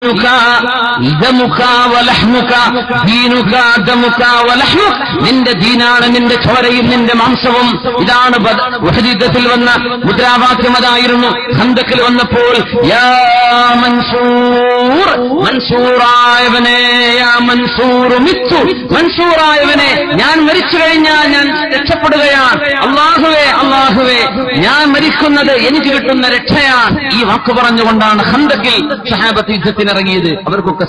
ദീനുക ദമുക വലഹ്മുക, ദീനുക ദമുക വലഹ്മുക, നിന്റെ ദീനാണ് നിന്റെ ചോരയും നിന്റെ മാംസവും. ഇതാണ് ഉഹദ് യുദ്ധത്തിൽ വന്ന മുദ്രാവാക്യം. അതായിരുന്നു ഖന്തക്കിൽ വന്നപ്പോൾ യാ മൻസൂർ, മൻസൂറായവനെ, യാ മൻസൂർ മിത്തു, മൻസൂറായവനെ ഞാൻ മരിച്ചു കഴിഞ്ഞാൽ ഞാൻ രക്ഷപ്പെടുകയാണ്. അല്ലാഹുവേ അല്ലാഹുവേ, ഞാൻ മരിക്കുന്നത് എനിക്ക് കിട്ടുന്ന രക്ഷയാണ്. ഈ വാക്ക് പറഞ്ഞുകൊണ്ടാണ് ഖന്തക്കിൽ സഹാബത്ത് യുദ്ധത്തിനിറങ്ങിയത്. അവർക്കൊക്കെ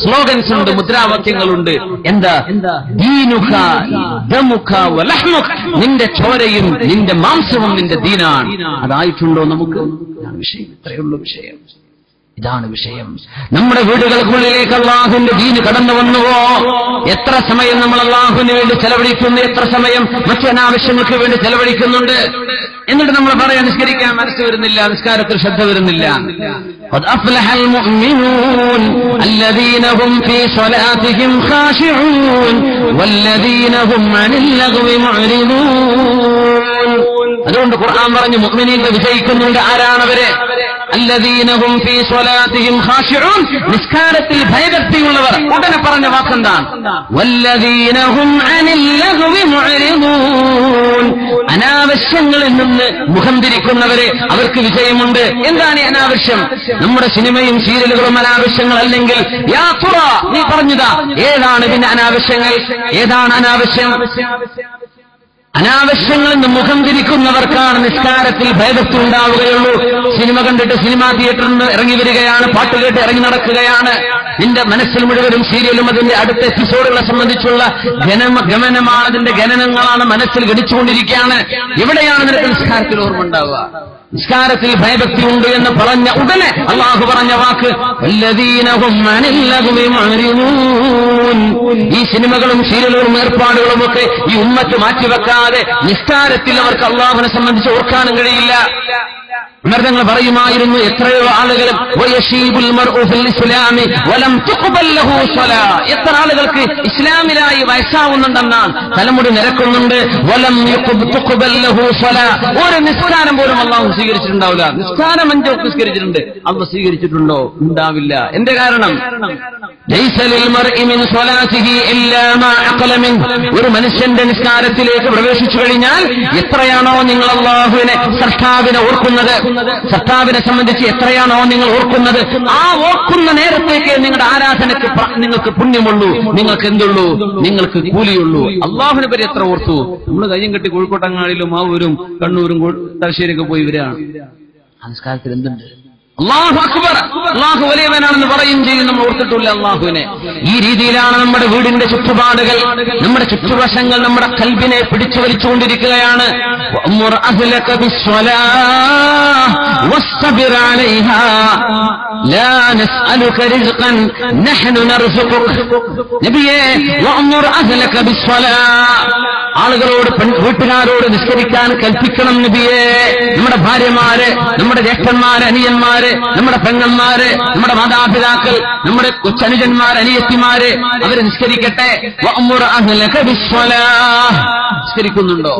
സ്ലോഗൻസ് ഉണ്ട്, മുദ്രാവാക്യങ്ങളുണ്ട്. എന്താ? ദീനുക ദമുക വലഹ്മുക, നിന്റെ ചോരയും നിന്റെ മാംസവും നിന്റെ ദീനാണ്. അതായിട്ടുണ്ടോ നമുക്ക്? ഇതാണ് വിഷയം. ഇത്രയുള്ള വിഷയം, ഇതാണ് വിഷയം. നമ്മുടെ വീടുകൾക്കുള്ളിലേക്ക് അല്ലാഹുവിന്റെ ദീന് കടന്നു വന്നുവോ? എത്ര സമയം നമ്മൾ അല്ലാഹുവിന് വേണ്ടി ചെലവഴിക്കുന്നു, എത്ര സമയം മറ്റു അനാവശ്യങ്ങൾക്ക് വേണ്ടി ചെലവഴിക്കുന്നുണ്ട്. എന്നിട്ട് നമ്മൾ പറയാൻ നിസ്കരിക്കാൻ മനസ്സ് വരുന്നില്ല, നിസ്കാരത്തിൽ ശ്രദ്ധ വരുന്നില്ല. ഖദ് അഫ്ലഹൽ മുഅ്മിനൂൻ അല്ലദീന ഹും ഫീ സ്വലാത്തിഹിം ഖാശിഊൻ വല്ലദീന ഹും അനിൽ ലഗ്വി മുഅ്രിദൂൻ. അതുകൊണ്ട് ഖുർആൻ പറഞ്ഞു മുഅ്മിനീങ്ങൾ വിജയിക്കുന്നുണ്ട്. ആരാണവര്? الذين هم في صلاتهم خاشعون, നിസ്കാരത്തിൽ ഭയഭക്തിയുള്ളവർ. ഉടനെ പറഞ്ഞ വാക്കെന്താണ്? والذين هم عن اللغو معرضون, അനാവശ്യങ്ങളിൽ നിന്ന് മുഖം തിരിക്കുന്നവരെ അവർക്ക് വിജയമുണ്ട്. എന്താണ് ഈ അനാവശ്യം? നമ്മുടെ സിനിമയും സീരിയലുകളും അനാവശ്യങ്ങൾ അല്ലെങ്കിൽ യാ തുറ, നീ പറഞ്ഞതാ ഏതാണ് പിന്നെ അനാവശ്യങ്ങൾ? ഏതാണ് അനാവശ്യം? അനാവശ്യങ്ങളിൽ നിന്ന് മുഖം തിരിക്കുന്നവർക്കാണ് നിസ്കാരത്തിൽ ഭയഭക്തി ഉണ്ടാവുകയുള്ളൂ. സിനിമ കണ്ടിട്ട് സിനിമാ തിയേറ്ററിൽ നിന്ന് ഇറങ്ങി വരികയാണ്, പാട്ട് കേട്ട് ഇറങ്ങി നടക്കുകയാണ്. നിന്റെ മനസ്സിൽ മുഴുവനും സീരിയലും അതിന്റെ അടുത്ത എപ്പിസോഡുകളെ സംബന്ധിച്ചുള്ള ഗമനമാണ്, അതിന്റെ ഗണനങ്ങളാണ് മനസ്സിൽ ഗണിച്ചുകൊണ്ടിരിക്കുകയാണ്. എവിടെയാണ് നിനക്ക് നിസ്കാരത്തിൽ ഓർമ്മ ഉണ്ടാവുക? നിസ്കാരത്തിൽ ഭയഭക്തി ഉണ്ട് എന്ന് പറഞ്ഞ ഉടനെ അല്ലാഹു പറഞ്ഞ വാക്ക് വല്ലദീന ഹും അനിൽ ലഗ്വി മുഅ്രിദൂൻ. ഈ സിനിമകളും സീരിയലുകളും ഏർപ്പാടുകളും ഒക്കെ ഈ ഉമ്മത്ത് മാറ്റിവെക്കാതെ നിസ്കാരത്തിൽ അവർക്ക് അല്ലാഹുവിനെ സംബന്ധിച്ച് ഓർക്കാനും കഴിയില്ല. ഉമർതങ്ങൾ പറയുമായിരുന്നു, എത്രയോ ആളുകൾ എത്ര ആളുകൾക്ക് ഇസ്ലാമിലായി വയസ്സാവുന്നുണ്ടെന്നാൽ തലമുടി നിരക്കുന്നുണ്ട്. ഒരു നിസ്കാരം പോലും അല്ലാഹു സ്വീകരിച്ചിട്ടുണ്ടാവില്ല. നിസ്കാരം 5 വക്ത് നിസ്കരിച്ചിട്ടുണ്ട്, അല്ലാഹു സ്വീകരിച്ചിട്ടുണ്ടോ? ഉണ്ടാവില്ല. എന്റെ കാരണം ഒരു മനുഷ്യന്റെ നിസ്കാരത്തിലേക്ക് പ്രവേശിച്ചു കഴിഞ്ഞാൽ എത്രയാണോ നിങ്ങൾ അല്ലാഹുവിനെ സൃഷ്ടാവിനെ ഓർക്കുന്നത്, സൃഷ്ടാവിനെ സംബന്ധിച്ച് എത്രയാണോ നിങ്ങൾ ഓർക്കുന്നത്, ആ ഓർക്കുന്ന നേരത്തേക്ക് നിങ്ങളുടെ ആരാധനയ്ക്ക് നിങ്ങൾക്ക് പുണ്യമുള്ളൂ, നിങ്ങൾക്ക് എന്തുള്ളൂ? നിങ്ങൾക്ക് കൂലിയുള്ളൂ. അല്ലാഹുവിനെ പറ്റി എത്ര ഓർത്തു? നമ്മൾ കയ്യും കെട്ടി കോഴിക്കോട്ടങ്ങാടിയിലും മാവൂരും കണ്ണൂരും തലശ്ശേരിയൊക്കെ പോയി ഇവരാണ്. ആ നിസ്കാരത്തിൽ എന്തുണ്ട്? അല്ലാഹു അക്ബർ, അല്ലാഹു വലിയവനാണെന്ന് പറയും ചെയ്യും. നമ്മൾ ഓർത്തിട്ടില്ല അല്ലാഹുവിനെ. ഈ രീതിയിലാണ് നമ്മുടെ വീടിന്റെ ചുറ്റുപാടുകൾ, നമ്മുടെ ചുറ്റുവശങ്ങൾ നമ്മുടെ ഖൽബിനെ പിടിച്ചു വലിച്ചുകൊണ്ടിരിക്കുകയാണ്. വഅ്മുർ അഹ്ലക ബിസ്സലാഹ് വസ്തബിർ അലൈഹാ ലാ നസ്അലുക റിസ്ഖൻ നഹ്നു നർസുഖുക. നബിയേ, വഅ്മുർ അഹ്ലക ബിസ്സലാഹ്, ആളുകളോട് വീട്ടുകാരോട് നിസ്കരിക്കാൻ കൽപ്പിക്കണം നബിയേ. നമ്മുടെ ഭാര്യമാര്, നമ്മുടെ ജ്യേഷ്ഠന്മാര്, അനിയന്മാര്, നമ്മുടെ പെങ്ങന്മാര്, നമ്മുടെ മാതാപിതാക്കൾ, നമ്മുടെ കൊച്ചനുജന്മാർ, അനിയത്തിമാര്, അവര് നിസ്കരിക്കട്ടെ. വഅ്മുർ അഹ്ലക ബിസ്സലാഹ്, നിസ്കരിക്കുന്നുണ്ടോ?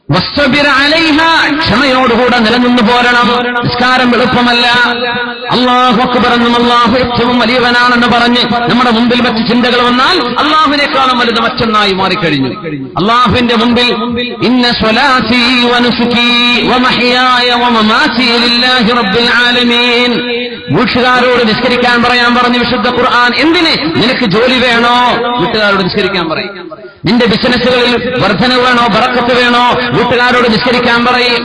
വസ്തബിർ അലൈഹാ, ക്ഷമയോടുകൂടെ നിലനിന്നു പോരണം. നിസ്കാരം എളുപ്പമല്ല. അല്ലാഹു അക്ബർ എന്നും അല്ലാഹു ഏറ്റവും വലിയവനാണെന്ന് പറഞ്ഞ് നമ്മുടെ മുമ്പിൽ മറ്റ് ചിന്തകൾ വന്നാൽ അല്ലാഹുവിനേക്കാളും വലുത് മറ്റൊന്നായി മാറിക്കഴിഞ്ഞു. അല്ലാഹുവിന്റെ മുമ്പിൽ ഇന്ന സ്വലാത്തി വനുസുകി വമഹ്യായ വമമാതി ലില്ലാഹി റബ്ബിൽ ആലമീൻ. വീട്ടുകാരോട് നിസ്കരിക്കാൻ പറയാൻ പറഞ്ഞു വിശുദ്ധ ഖുർആൻ. എന്തിന്? നിനക്ക് ജോലി വേണോ? വീട്ടുകാരോട് നിസ്കരിക്കാൻ പറയും. നിന്റെ ബിസിനസ്സുകളിൽ വർധന വേണോ, ബറക്കത്ത് വേണോ? വീട്ടുകാരോട് നിസ്കരിക്കാൻ പറയും.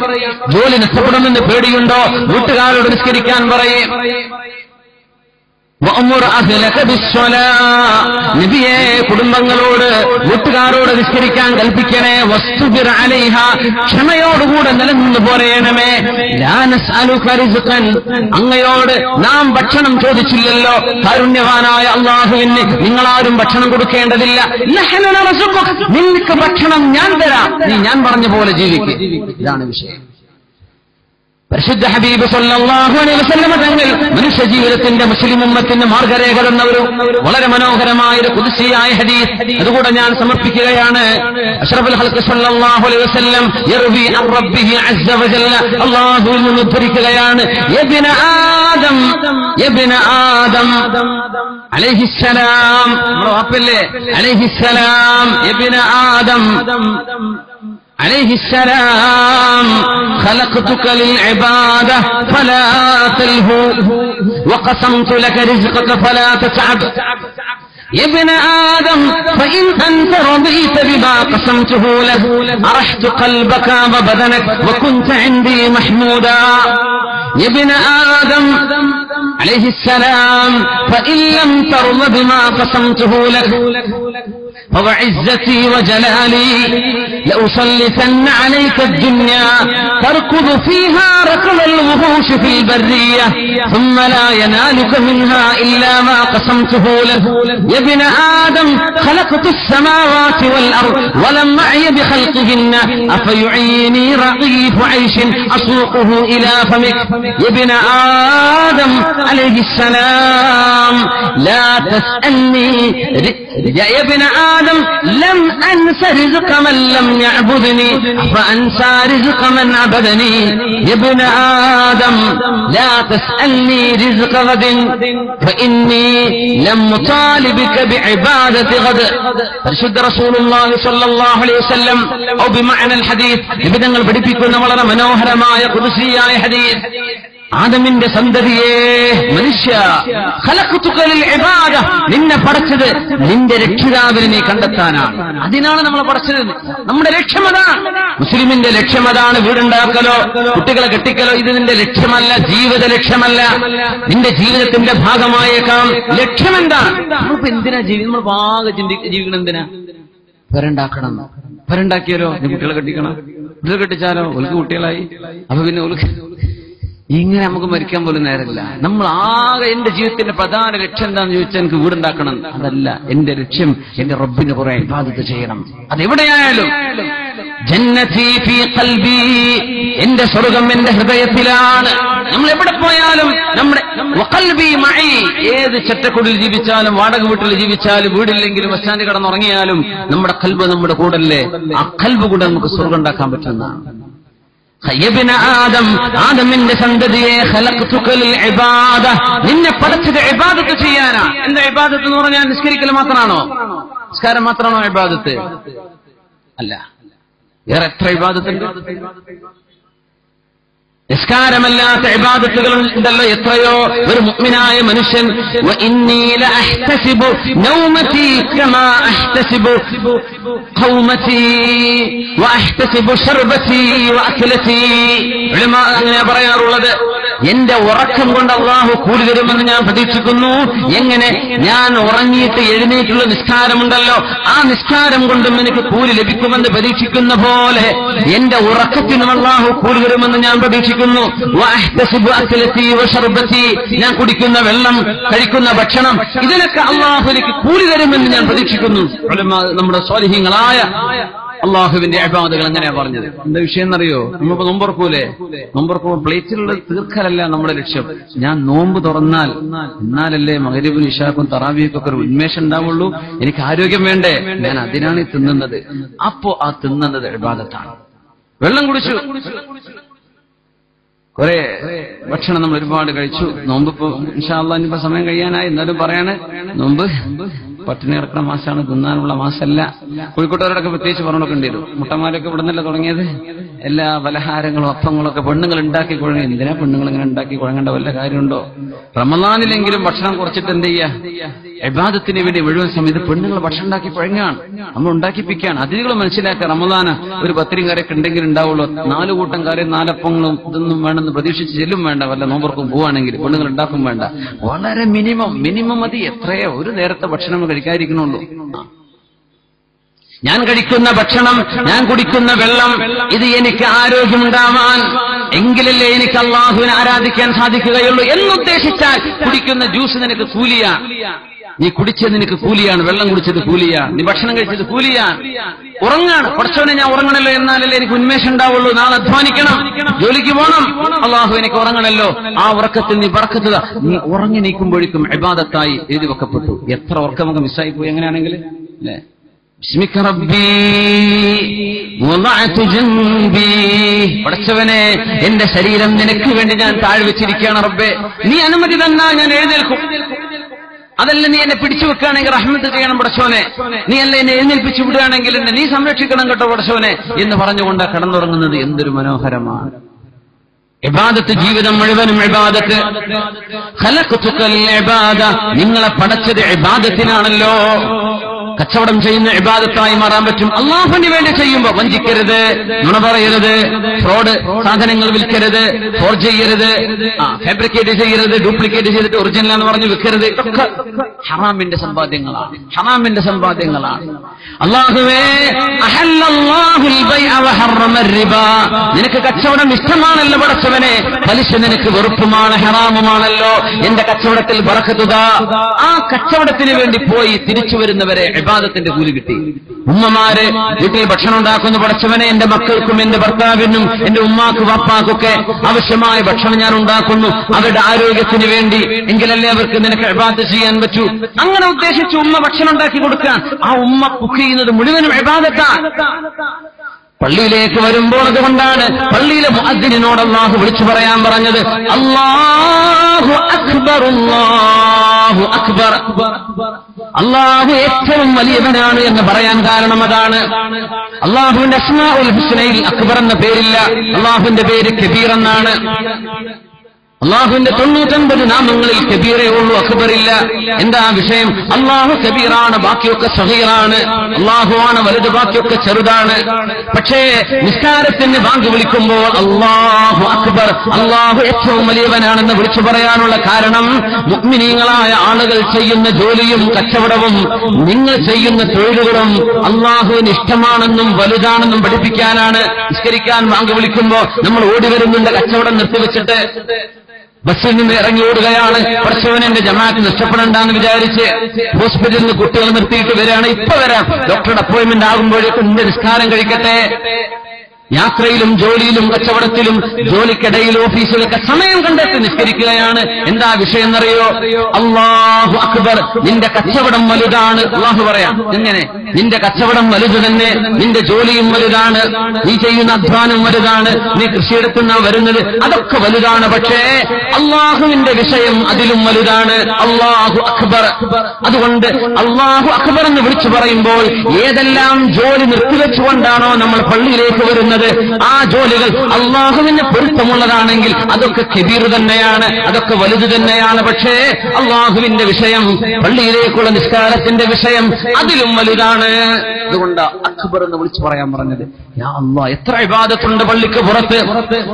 ജോലി നഷ്ടപ്പെടുമെന്ന് പേടിയുണ്ടോ? വീട്ടുകാരോട് നിസ്കരിക്കാൻ പറയും. നബിയെ, കുടുംബങ്ങളോട് വീട്ടുകാരോട് നിസ്കരിക്കാൻ കൽപ്പിക്കണേ. വസ്തുബിർ അലൈഹ, ക്ഷമയോടുകൂടെ നിലനിന്ന് പോരേണമേ. ലാ നസ്അലുക റിസ്ഖൻ, അങ്ങയോട് നാം ഭക്ഷണം ചോദിച്ചില്ലല്ലോ. കാരുണ്യവാനായ അല്ലാഹുവിന് നിങ്ങളാരും ഭക്ഷണം കൊടുക്കേണ്ടതില്ല. നഹ്നു നർസുഖുക, നിനക്ക് ഭക്ഷണം ഞാൻ തരാം, നീ ഞാൻ പറഞ്ഞ പോലെ ജീവിക്കുക. ഇതാണ് വിഷയം. പരിശുദ്ധ ഹബീബ് സല്ലല്ലാഹു അലൈഹി വസല്ലം തങ്ങൾ മനുഷ്യ ജീവിതത്തിന്റെ മുസ്ലിം ഉമ്മത്തിന്റെ മാർഗരേഖ എന്ന ഒരു വളരെ മനോഹരമായ ഒരു ഖുദ്സിയായ ഹദീസ് അതുകൂടെ ഞാൻ സമർപ്പിക്കുകയാണ്. അഷ്റഫുൽ ഖൽഖ് സല്ലല്ലാഹു അലൈഹി വസല്ലം യർവി അൻ റബ്ബിഹി അസ്സ വജല്ല അല്ലാഹുവിൽ നിന്ന് ഉദ്ധരിക്കുകയാണ്. യബ്ന ആദം അലൈഹിസ്സലാം, നമ്മുടെ വാപ്പല്ലേ അലൈഹിസ്സലാം, യബ്ന ആദം عليه السلام خلقتك للعبادة فلا تلهو وقسمت لك رزقك فلا تتعب يا ابن آدم فإن أنت رضيت بما قسمته لك أرحت قلبك وبدنك وكنت عندي محمودا يا ابن آدم عليه السلام فإن لم ترض بما قسمته لك فوعزتي وجلالي لأسلطن عليك الدنيا تركض فيها ركض الوحوش في البرية ثم لا ينالك منها إلا ما قسمته له يا ابن آدم خلقت السماوات والأرض ولم أعي بخلقهن أفيعيني رغيف عيش أسوقه إلى فمك يا ابن آدم عليه السلام لا تسألني يا ابن آدم لم أنس رزق من لم يعبدني فأنسى رزق من عبدني يا ابن آدم لا تسألني رزق غد فإني لم أطالبك بعبادة غد പരിശുദ്ധ റസൂലുള്ളാഹി സ്വല്ലല്ലാഹു അലൈഹി വസല്ലം ഔ ബിമഅനൽ ഹദീസ് നിബിധങ്ങൾ പഠിപ്പിക്കുന്ന വളരെ മനോഹരമായ ഖുദ്സിയായ ഹദീസ്. ആദമിന്റെ സന്തതിയെ മനുഷ്യ ഖലഖ്തുക ലിൽ ഇബാദ, നിന്നെ പടച്ചത് നിന്റെ രക്ഷിതാവിനെ നീ കണ്ടെത്താനാണ്. അതിനാണ് നമ്മൾ പടച്ചത്. നമ്മുടെ ലക്ഷ്യമതാണ്, മുസ്ലിമിന്റെ ലക്ഷ്യമതാണ്. വീടുണ്ടാക്കലോ കുട്ടികളെ കെട്ടിക്കലോ ഇത് നിന്റെ ലക്ഷ്യമല്ല, ജീവിത ലക്ഷ്യമല്ല. നിന്റെ ജീവിതത്തിന്റെ ഭാഗമായേക്കാം. ലക്ഷ്യമെന്താണ്? നമ്മളിപ്പോ എന്തിനാ നമ്മൾ പാക ജീവിക്കണം? എന്തിനാ? പെരണ്ടാക്കണം. പെരണ്ടാക്കിയാലോ കുട്ടികളെ കെട്ടിക്കണം. കുട്ടികളെ കെട്ടിച്ചാലോ ഒലുക്ക് കുട്ടികളായി. അപ്പൊ പിന്നെ ഒലുക്ക് ഇങ്ങനെ നമുക്ക് മരിക്കാൻ പോലും നേരമില്ല. നമ്മൾ ആകെ എന്റെ ജീവിതത്തിന്റെ പ്രധാന ലക്ഷ്യം എന്താണെന്ന് ചോദിച്ചാൽ എനിക്ക് വീടുണ്ടാക്കണം. അതല്ല എന്റെ ലക്ഷ്യം, എന്റെ റബ്ബിന് കുറെ ഇബാദത്ത് ചെയ്യണം. അതെവിടെയായാലും ജന്നതി ഫീ ഖൽബി, എന്റെ സ്വർഗം എന്റെ ഹൃദയത്തിലാണ്. നമ്മൾ എവിടെ പോയാലും നമ്മുടെ വഖൽബി മഈ, ഏത് ചെറ്റക്കുടിൽ ജീവിച്ചാലും വാടക വീട്ടിൽ ജീവിച്ചാലും വീടില്ലെങ്കിലും ബസ് സ്റ്റാൻഡിൽ കിടന്നുറങ്ങിയാലും നമ്മുടെ ഖൽബ് നമ്മുടെ കൂടല്ലേ. ആ ഖൽബ് കൂടെ നമുക്ക് സ്വർഗം ഉണ്ടാക്കാൻ പറ്റുന്നതാണ്. യബ്ന ആദം, ആദമിന്റെ സന്തതിയെ ഖലഖ്തുക ലിൽ ഇബാദ, നിന്നെ പടച്ചത് ഇബാദത്ത് ചെയ്യാനാ. എന്താ ഇബാദത്ത് എന്ന് പറഞ്ഞാൽ നിസ്കരിക്കൽ മാത്രമാണോ? നിസ്കാരം മാത്രമാണോ ഇബാദത്ത്? അല്ല, വേറെ എത്ര ഇബാദത്തുണ്ട്. നിസ്കാരമല്ലാത്ത ഇബാദത്തുകൾ ഉണ്ടല്ലോ എത്രയോ. ഒരു മുഅ്മിനായ മനുഷ്യൻ വഇന്നീ ലഅഹ്തസിബു നൗമതി കമാ അഹ്തസിബു ഖൗമതി വഅഹ്തസിബു ശർബതി വഅക്ലതി. ഉലമാ അങ്ങനെ പറയാറുള്ളത്, എന്റെ ഉറക്കം കൊണ്ട് അല്ലാഹു കൂലി തരുമെന്ന് ഞാൻ പ്രതീക്ഷിക്കുന്നു. എങ്ങനെ? ഞാൻ ഉറങ്ങിയിട്ട് എഴുന്നേറ്റുള്ള നിസ്കാരമുണ്ടല്ലോ, ആ നിസ്കാരം കൊണ്ടും എനിക്ക് കൂലി ലഭിക്കുമെന്ന് പ്രതീക്ഷിക്കുന്ന പോലെ എന്റെ ഉറക്കത്തിനും അല്ലാഹു കൂലി തരുമെന്ന് ഞാൻ പ്രതീക്ഷിക്കുന്നു. ഞാൻ കുടിക്കുന്ന വെള്ളം, കഴിക്കുന്ന ഭക്ഷണം, ഇതിനൊക്കെ അല്ലാഹു എനിക്ക് കൂലി തരുമെന്ന് ഞാൻ പ്രതീക്ഷിക്കുന്നു. നമ്മുടെ സ്വാലിഹീങ്ങളായ അള്ളാഹുവിന്റെ ഇബാദത്തുകൾ എങ്ങനെയാ പറഞ്ഞത്? എന്താ വിഷയം എന്നറിയോ? നമ്മളിപ്പോ നോമ്പുറക്കൂലേ? നോമ്പുറക്കുമ്പോൾ പ്ലേറ്റിലുള്ള തീർക്കലല്ല നമ്മുടെ ലക്ഷ്യം. ഞാൻ നോമ്പ് തുറന്നാൽ എന്നാലല്ലേ മഗ്രിബിനും ഇശാക്കും തറാവീഹ്ക്കൊക്കെ ഒരു ഉന്മേഷം ഉണ്ടാവുള്ളൂ. എനിക്ക് ആരോഗ്യം വേണ്ടേ? ഞാൻ അതിനാണ് ഈ തിന്നുന്നത്. അപ്പോ ആ തിന്നുന്നത് ഇബാദത്താണ്. വെള്ളം കുടിച്ചു, കുറെ ഭക്ഷണം നമ്മൾ ഒരുപാട് കഴിച്ചു. നോമ്പ് ഇപ്പൊ ഇൻഷാ അല്ലാഹ് ഇനിയിപ്പോ സമയം കഴിയാനായി, എന്നാലും പറയാണ്, നോമ്പ് പട്ടിണി കിടക്കുന്ന മാസമാണ്, തിന്നാനുള്ള മാസമല്ല. കോഴിക്കോട്ടുകാരോടൊക്കെ പ്രത്യേകിച്ച് പറഞ്ഞൊക്കെ ഉണ്ടായിരുന്നു. മുട്ടന്മാരൊക്കെ ഇവിടെ നിന്നല്ല തുടങ്ങിയത്. എല്ലാ പലഹാരങ്ങളും അപ്പങ്ങളൊക്കെ പെണ്ണുങ്ങൾ ഉണ്ടാക്കി കുഴങ്ങി. എന്തിനാ പെണ്ണുങ്ങൾ ഇങ്ങനെ ഉണ്ടാക്കി കുഴങ്ങേണ്ട വല്ല കാര്യമുണ്ടോ? റമളാനിലെങ്കിലും ഭക്ഷണം കുറച്ചിട്ട് എന്ത് ചെയ്യാ? ഇബാദത്തിന് വേണ്ടി മുഴുവൻ സമയത്ത് പെണ്ണുങ്ങൾ ഭക്ഷണം ഉണ്ടാക്കി കുഴങ്ങാണ്, നമ്മൾ ഉണ്ടാക്കിപ്പിക്കുകയാണ്. അതിഥികൾ മനസ്സിലാക്കുക, റമളാന് ഒരു പത്തിരിയും കറിയൊക്കെ ഉണ്ടെങ്കിൽ ഉണ്ടാവുള്ളൂ. 4 കൂട്ടം കറിയും 4 അപ്പങ്ങളും ഇതൊന്നും വേണമെന്ന് പ്രതീക്ഷിച്ച് ചെല്ലും വേണ്ട. വല്ല നോമ്പർക്കും പോവാണെങ്കിൽ പെണ്ണുങ്ങൾ ഉണ്ടാക്കും വേണ്ട. വളരെ മിനിമം മതി. എത്രയോ ഒരു നേരത്തെ ഭക്ഷണം കഴിക്കാതിരിക്കണുള്ളൂ. ഞാൻ കഴിക്കുന്ന ഭക്ഷണം, ഞാൻ കുടിക്കുന്ന വെള്ളം, ഇത് എനിക്ക് ആരോഗ്യമുണ്ടാവാൻ, എങ്കിലല്ലേ എനിക്ക് അള്ളാഹുവിനെ ആരാധിക്കാൻ സാധിക്കുകയുള്ളൂ എന്നുദ്ദേശിച്ചാൽ കുടിക്കുന്ന ജ്യൂസ് നിനക്ക് കൂലിയാ, നീ കുടിച്ചത് നിനക്ക് കൂലിയാണ്, വെള്ളം കുടിച്ചത് കൂലിയാണ്, നീ ഭക്ഷണം കഴിച്ചത് കൂലിയാണ്. ഉറങ്ങാണ്. പടച്ചവനെ ഞാൻ ഉറങ്ങണല്ലോ, എന്നാലല്ലേ എനിക്ക് ഉന്മേഷം ഉണ്ടാവുള്ളൂ, നാളെ അധ്വാനിക്കണം, ജോലിക്ക് പോകണം. അള്ളാഹു എനിക്ക് ഉറങ്ങണല്ലോ, ആ ഉറക്കത്തിൽ നീ ബർക്കത്ത്, നീ ഉറങ്ങി നീക്കുമ്പോഴേക്കും ഇബാദത്തായി എഴുതി വെക്കപ്പെട്ടു. എത്ര ഉറക്കം നമുക്ക് മിസ്സായി പോയി എങ്ങനെയാണെങ്കിൽ അല്ലേ. ബിസ്മിക റബ്ബി വദഅതു ജംബി, പടച്ചവനെ എന്റെ ശരീരം നിനക്ക് വേണ്ടി ഞാൻ താഴ്വെച്ചിരിക്കുകയാണ് റബ്ബേ, നീ അനുമതി തന്നാ ഞാൻ എഴുന്നേൽക്കും. അതല്ല നീ എന്നെ പിടിച്ചു വെക്കുകയാണെങ്കിൽ റഹ്മത്ത് ചെയ്യണം പടച്ചോനെ, നീ അല്ല എന്നെ എഴുന്നേൽപ്പിച്ചു വിടുകയാണെങ്കിൽ എന്നെ നീ സംരക്ഷിക്കണം കേട്ടോ പടച്ചോനെ എന്ന് പറഞ്ഞുകൊണ്ട് കടന്നുറങ്ങുന്നത് എന്തൊരു മനോഹരമാണ്. ഇബാദത്ത്, ജീവിതം മുഴുവനും ഇബാദത്ത്. ഖലഖതുകൽ ഇബാദ, നിങ്ങളെ പടച്ചത് ഇബാദത്തിനാണല്ലോ. കച്ചവടം ചെയ്യുന്ന ഇബാദത്തായി മാറാൻ പറ്റും. അള്ളാഹുവിന് വേണ്ടി ചെയ്യുമ്പോൾ വഞ്ചിക്കരുത്, നുണ പറയരുത്, ഫ്രോഡ് സാധനങ്ങൾ വിൽക്കരുത്, ഫോർജ് ചെയ്യരുത്, ഫാബ്രിക്കേറ്റ് ചെയ്യരുത്, ഡ്യൂപ്ലിക്കേറ്റ് ചെയ്തിട്ട് ഒറിജിനൽ എന്ന് പറഞ്ഞ് വിൽക്കരുത്. ഇതൊക്കെ ഹറാമിന്റെ സമ്പാദ്യങ്ങളാണ്, ഹറാമിന്റെ സമ്പാദ്യങ്ങളാണ്. അല്ലാഹുവേ അഹല്ലല്ലാഹുൽ ബൈഅ വഹറമ റിബ, നിനക്ക് കച്ചവടം ഇഷ്ടമാണല്ലോ പടച്ചവനെ, പലിശ നിനക്ക് വെറുപ്പുമാണ്, ഹറാമുമാണല്ലോ. എന്റെ കച്ചവടത്തിൽ ബറക്കത്ത് താ. ആ കച്ചവടത്തിന് വേണ്ടി പോയി തിരിച്ചു വരുന്നവരെ ഇബാദത്തിന്റെ കൂലി കിട്ടി. ഉമ്മമാര് വീട്ടിൽ ഭക്ഷണം ഉണ്ടാക്കുന്നു, പടച്ചവനെ എന്റെ മക്കൾക്കും എന്റെ ഭർത്താവിനും എന്റെ ഉമ്മാക്കും വാപ്പാക്കൊക്കെ ആവശ്യമായ ഭക്ഷണം ഞാൻ ഉണ്ടാക്കുന്നു, അവരുടെ ആരോഗ്യത്തിന് വേണ്ടി, എങ്കിലല്ലേ അവർക്ക് നിനക്ക് ഇബാദത്ത് ചെയ്യാൻ പറ്റൂ. അങ്ങനെ ഉദ്ദേശിച്ച് ഉമ്മ ഭക്ഷണം ഉണ്ടാക്കി കൊടുക്കാൻ, ആ ഉമ്മ കുക്ക് ചെയ്യുന്നത് മുഴുവനും ഇബാദത്താണ്. പള്ളിയിലേക്ക് വരുമ്പോൾ അതുകൊണ്ടാണ് പള്ളിയിലെ മുഅദ്ദിനോട് അല്ലാഹു വിളിച്ചു പറയാൻ പറഞ്ഞത്, അല്ലാഹു അക്ബർ, അല്ലാഹു അക്ബർ, അല്ലാഹു ഏറ്റവും വലിയവനാണ് എന്ന് പറയാൻ കാരണം അതാണ്. അല്ലാഹുവിന്റെ അസ്മാഉൽ ഹുസ്നയിൽ അക്ബർ എന്ന പേരില്ല, അല്ലാഹുവിന്റെ പേര് കബീർ എന്നാണ്. അള്ളാഹുവിന്റെ 99 നാമങ്ങളിൽ കബീറേ ഉള്ളൂ, അക്ബറില്ല. എന്താ വിഷയം? അള്ളാഹു കബീറാണ്, ബാക്കിയൊക്കെ സഗീറാണ്. അള്ളാഹുവാണ് വലുത്, ബാക്കിയൊക്കെ ചെറുതാണ്. പക്ഷേ നിസ്കാരത്തിന് ബാങ്ക് വിളിക്കുമ്പോൾ അള്ളാഹു അക്ബർ, അള്ളാഹു ഏറ്റവും വലിയവനാണെന്ന് വിളിച്ചു പറയാനുള്ള കാരണം, മുഅ്മിനീങ്ങളായ ആളുകൾ ചെയ്യുന്ന ജോലിയും കച്ചവടവും നിങ്ങൾ ചെയ്യുന്ന തൊഴിലുകളും അള്ളാഹുവിന് ഇഷ്ടമാണെന്നും വലുതാണെന്നും പഠിപ്പിക്കാനാണ്. നിസ്കരിക്കാൻ ബാങ്ക് വിളിക്കുമ്പോൾ നമ്മൾ ഓടി വരുന്നുണ്ട്, കച്ചവടം നിർത്തിവെച്ചിട്ട് ബസ്സിൽ നിന്ന് ഇറങ്ങി ഓടുകയാണ്. പടച്ചവനെ എന്റെ ജമാഅത്ത് നഷ്ടപ്പെടണ്ടെന്ന് വിചാരിച്ച് ഹോസ്പിറ്റലിൽ നിന്ന് കുട്ടികൾ നിർത്തിയിട്ട് വരികയാണ്. ഇപ്പൊ വരാം, ഡോക്ടറുടെ അപ്പോയിന്റ്മെന്റ് ആകുമ്പോഴേക്കും നിന്റെ നിസ്കാരം കഴിക്കട്ടെ. യാത്രയിലും ജോലിയിലും കച്ചവടത്തിലും ജോലിക്കിടയിൽ ഓഫീസിലൊക്കെ സമയം കണ്ടെത്തി നിസ്കരിക്കുകയാണ്. എന്താ വിഷയം എന്നറിയോ? അല്ലാഹു അക്ബർ, നിന്റെ കച്ചവടം വലുതാണ്. അല്ലാഹു പറയാം, എങ്ങനെ? നിന്റെ കച്ചവടം വലുത് തന്നെ, നിന്റെ ജോലിയും വലുതാണ്, നീ ചെയ്യുന്ന അധ്വാനം വലുതാണ്, നീ കൃഷിയെടുക്കുന്ന വരുന്നത് അതൊക്കെ വലുതാണ്. പക്ഷേ അള്ളാഹുവിന്റെ വിഷയം അതിലും വലുതാണ്. അല്ലാഹു അക്ബർ. അതുകൊണ്ട് അല്ലാഹു അക്ബർ എന്ന് വിളിച്ചു പറയുമ്പോൾ ഏതെല്ലാം ജോലി നിർത്തിവെച്ചുകൊണ്ടാണോ നമ്മൾ പള്ളിയിലേക്ക് വരുന്നത്, ആ ജോലികൾ അള്ളാഹുവിന് പൊരുത്തമുള്ളതാണെങ്കിൽ അതൊക്കെ കബീർ തന്നെയാണ്, അതൊക്കെ വലുത് തന്നെയാണ്. പക്ഷേ അള്ളാഹുവിന്റെ വിഷയം, പള്ളിയിലേക്കുള്ള നിസ്കാരത്തിന്റെ വിഷയം അതിലും വലുതാണ്. അതുകൊണ്ട് അക്ബർ എന്ന് വിളിച്ചു പറയാൻ പറഞ്ഞത്. യാ അല്ലാഹ്, എത്ര ഇബാദത്തുണ്ട് പള്ളിക്ക് പുറത്ത്.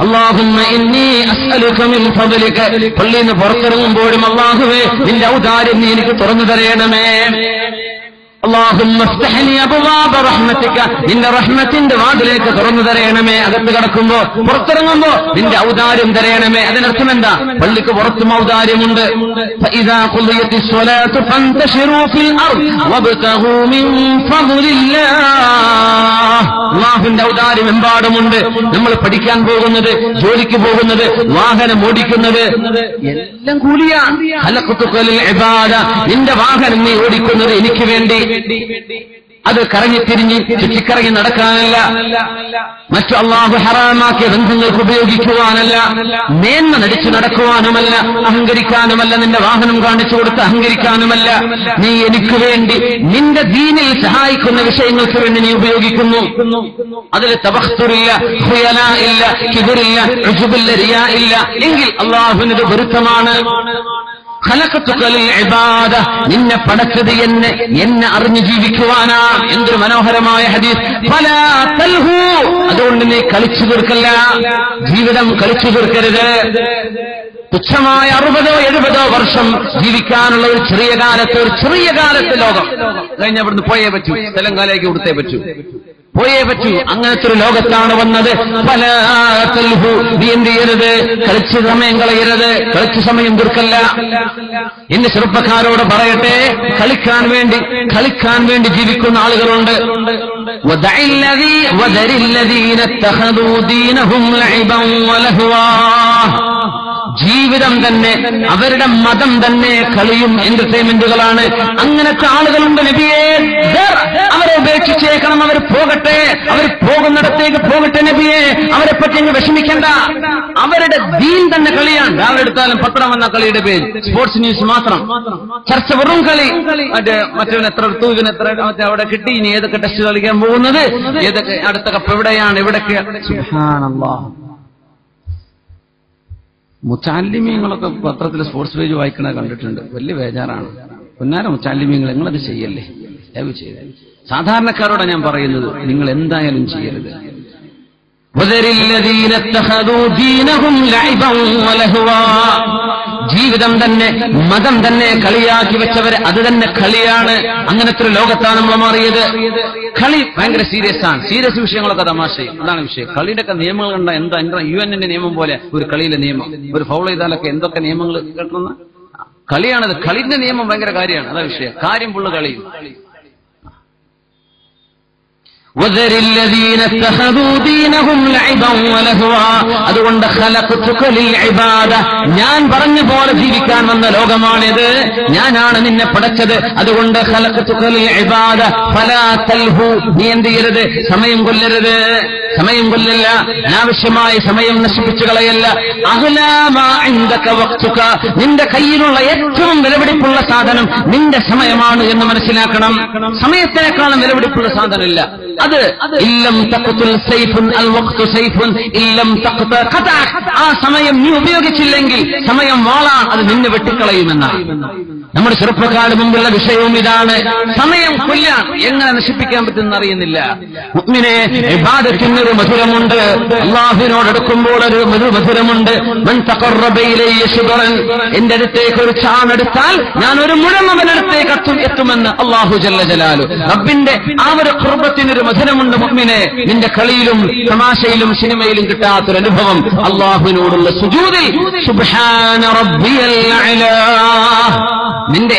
അല്ലാഹുമ്മ ഇന്നി അസ്അലുക മിൻ ഫദ്ലിക, പള്ളിയിൽ നിന്ന് പുറത്തിറങ്ങുമ്പോഴും അല്ലാഹുവേ നിന്റെ ഔദാര്യം നീ എനിക്ക് തുറന്നു തരയണമേ. അല്ലാഹുമ്മ ഇഫ്തഹ് ലി അബ്വാബ റഹ്മതിക, നിന്റെ റഹ്മത്തിന്റെ വാതിലേക്ക് തുറന്നു തരയണമേ. അകത്ത് കടക്കുമ്പോ പുറത്തിറങ്ങുമ്പോ നിന്റെ ഔദാര്യം തരയണമേ. അതിനർത്ഥം എന്താ? പള്ളിക്ക് പുറത്തും ഔദാര്യമുണ്ട്. ഫഇദാ ഖുദിയത്തിസ് സ്വലാത്തു ഫന്തശിറൂ ഫിൽ അർദ് വബ്തഗൂ മിൻ ഫദ്ലില്ലാഹ്. അല്ലാഹുവിന്റെ ഔദാര്യം എമ്പാടുമുണ്ട്. നമ്മൾ പഠിക്കാൻ പോകുന്നത്, ജോലിക്ക് പോകുന്നത്, വാഹനം ഓടിക്കുന്നത് എല്ലാം കൂലിയാണ്. ഖലഖതുക ലിൽ ഇബാദ, നിന്റെ വാഹനം നീ ഓടിക്കുന്നത് എനിക്ക് വേണ്ടി, അത് കറങ്ങിത്തിരിഞ്ഞ് ചുറ്റിക്കറങ്ങി നടക്കാനല്ല, മറ്റു അള്ളാഹു ഹറാമാക്കിയ ബന്ധങ്ങൾക്ക് ഉപയോഗിക്കുവാനല്ല, മേന്മ നടിച്ചു നടക്കുവാനുമല്ല, അഹങ്കരിക്കാനുമല്ല, നിന്റെ വാഹനം കാണിച്ചു കൊടുത്ത് അഹങ്കരിക്കാനുമല്ല. നീ എനിക്ക് വേണ്ടി നിന്റെ ദീനിൽ സഹായിക്കുന്ന വിഷയങ്ങൾക്ക് വേണ്ടി നീ ഉപയോഗിക്കുന്നു. അതിൽ തബഖ്തുറില്ല, ഖുയലാ ഇല്ല, കിബ്റില്ല, ഉജ്ബില്ല, റിയാ ഇല്ല, എങ്കിൽ അള്ളാഹുവിനത് പൊരുത്തമാണ്. ഖലഖതുക ലിൽ ഇബാദ, നിന്നെ പടച്ചത് എന്നെ അറിഞ്ഞു ജീവിക്കുവാനാ. എന്തൊരു മനോഹരമായ ഹദീസ്. ഫലാ തൽഹു, അതുകൊണ്ട് നീ കളിച്ചു തീർക്കല്ല, ജീവിതം കളിച്ചു തീർക്കരുത്. തുച്ഛമായ 60 70 വർഷം ജീവിക്കാനുള്ള ഒരു ചെറിയ കാലത്ത് ലോകം കഴിഞ്ഞ അവിടുന്ന് പോയേ പറ്റൂ, തെലങ്കാനയിലേക്ക് കൊടുത്തേ പറ്റൂ. പോയേ പറ്റൂ. അങ്ങനത്തെ ഒരു ലോകത്താണ് വന്നത്. നീ എന്ത് ചെയ്യരുത്, കളിച്ച് സമയം കളയരുത്, കളിച്ച് സമയം തീർക്കല്ല. എന്റെ ചെറുപ്പക്കാരോട് പറയട്ടെ, കളിക്കാൻ വേണ്ടി ജീവിക്കുന്ന ആളുകളുണ്ട്. ജീവിതം തന്നെ, അവരുടെ മതം തന്നെ കളിയും എന്റർടൈൻമെന്റുകളാണ്. അങ്ങനത്തെ ആളുകളുണ്ട് നബിയേ. അവരെ ഉപേക്ഷിച്ചേക്കണം, അവർ പോകട്ടെ, അവർ പോകുന്നിടത്തേക്ക് പോകട്ടെ നബിയേ. അവരെ പറ്റി അങ്ങ് വിഷമിക്കണ്ട. അവരുടെ ദീൻ തന്നെ കളിയാണ്. രാവിലെ എടുത്താലും പത്രം വന്ന കളിയുടെ പേര് സ്പോർട്സ് ന്യൂസ് മാത്രം, ചർച്ച വെറും കളി. മറ്റവൻ എത്ര എടുത്തു, ഇവൻ എത്ര അവിടെ കിട്ടി, ഇനി ഏതൊക്കെ ടെസ്റ്റ് കളിക്കാൻ പോകുന്നത്, ഏതൊക്കെ അടുത്ത കപ്പ് എവിടെയാണ്, ഇവിടൊക്കെ. സുബ്ഹാനല്ലാഹ്. മുച്ചാലിമീങ്ങളൊക്കെ പത്രത്തിൽ സ്പോർട്സ് പേജ് വായിക്കണ കണ്ടിട്ടുണ്ട്. വലിയ ബേജാറാണ്. പൊന്നാര മുച്ചാലിമീങ്ങൾ, നിങ്ങളത് ചെയ്യല്ലേ, ദയവ് ചെയ്ത്. സാധാരണക്കാരോടാണ് ഞാൻ പറയുന്നത്, നിങ്ങൾ എന്തായാലും ചെയ്യരുത്. ജീവിതം തന്നെ, മതം തന്നെ കളിയാക്കി വെച്ചവര് അത് തന്നെ കളിയാണ്. അങ്ങനത്തെ ഒരു ലോകത്താണ് നമ്മൾ മാറിയത്. കളി ഭയങ്കര സീരിയസ് ആണ്. സീരിയസ് വിഷയങ്ങളൊക്കെ തമാശയും. അതാണ് വിഷയം. കളിയുടെ ഒക്കെ നിയമങ്ങൾ കണ്ട എന്താ UN നിയമം പോലെ ഒരു കളിയിലെ നിയമം. ഒരു ഫൗൾ ചെയ്താലൊക്കെ എന്തൊക്കെ നിയമങ്ങൾ കേൾക്കുന്ന കളിയാണത്. കളിന്റെ നിയമം ഭയങ്കര കാര്യമാണ്. അതാ വിഷയം. കാര്യം ഫുള്ള് കളി. അതുകൊണ്ട് ഞാൻ പറഞ്ഞ പോലെ ജീവിക്കാൻ വന്ന ലോകമാണിത്. ഞാനാണ് നിന്നെ പടച്ചത്. അതുകൊണ്ട് നീ എന്ത് ചെയ്യരുത്, സമയം കൊല്ലരുത്. സമയം കൊല്ലല്ല, അനാവശ്യമായി സമയം നശിപ്പിച്ചു കളയല്ല. നിന്റെ കയ്യിലുള്ള ഏറ്റവും വിലപിടിപ്പുള്ള സാധനം നിന്റെ സമയമാണ് എന്ന് മനസ്സിലാക്കണം. സമയത്തേക്കാളും വിലപിടിപ്പുള്ള സാധനമില്ല. അത് ഇല്ലം തഖ്തുൽ സൈഫുൻ അൽ വഖ്തു സൈഫുൻ ഇല്ലം തഖ്ത ഖതഅ. ആ സമയം നീ ഉപയോഗിച്ചില്ലെങ്കിൽ സമയം വാളാണ്, അത് നിന്നെ വെട്ടിക്കളയുമെന്നാണ്. നമ്മുടെ ചെറുപ്പക്കാരുടെ മുമ്പുള്ള വിഷയവും ഇതാണ്. സമയം കൊല്ലാൻ എങ്ങനെ നശിപ്പിക്കാൻ പറ്റുമെന്ന് അറിയുന്നില്ല. മുഅ്മിനേ, ഇബാദത്തിനൊരു മധുരമുണ്ട്. അല്ലാഹുവിനോട് അടുക്കുമ്പോൾ ഒരു മധുരമുണ്ട്. മൻ തഖറബ ഇലയ്യ ശുബ്റൻ, എന്റെ അടുത്തേക്ക് ഒരു ചാണെടുത്താൽ ഞാൻ ഒരു മുഴം അവനടുത്തേക്ക് എത്തുമെന്ന് അല്ലാഹു ജല്ല ജലാലു. റബ്ബിന്റെ ആ ഒരു ഖുർബത്തിനൊരു മധുരമുണ്ട്. മുഅ്മിനേ, നിന്റെ കളിയിലും തമാശയിലും സിനിമയിലും കിട്ടാത്തൊരു അനുഭവം അല്ലാഹുവിനോടുള്ള സുജൂദിൽ സുബ്ഹാന റബ്ബിയൽ അഅ്ലാ. നിന്റെ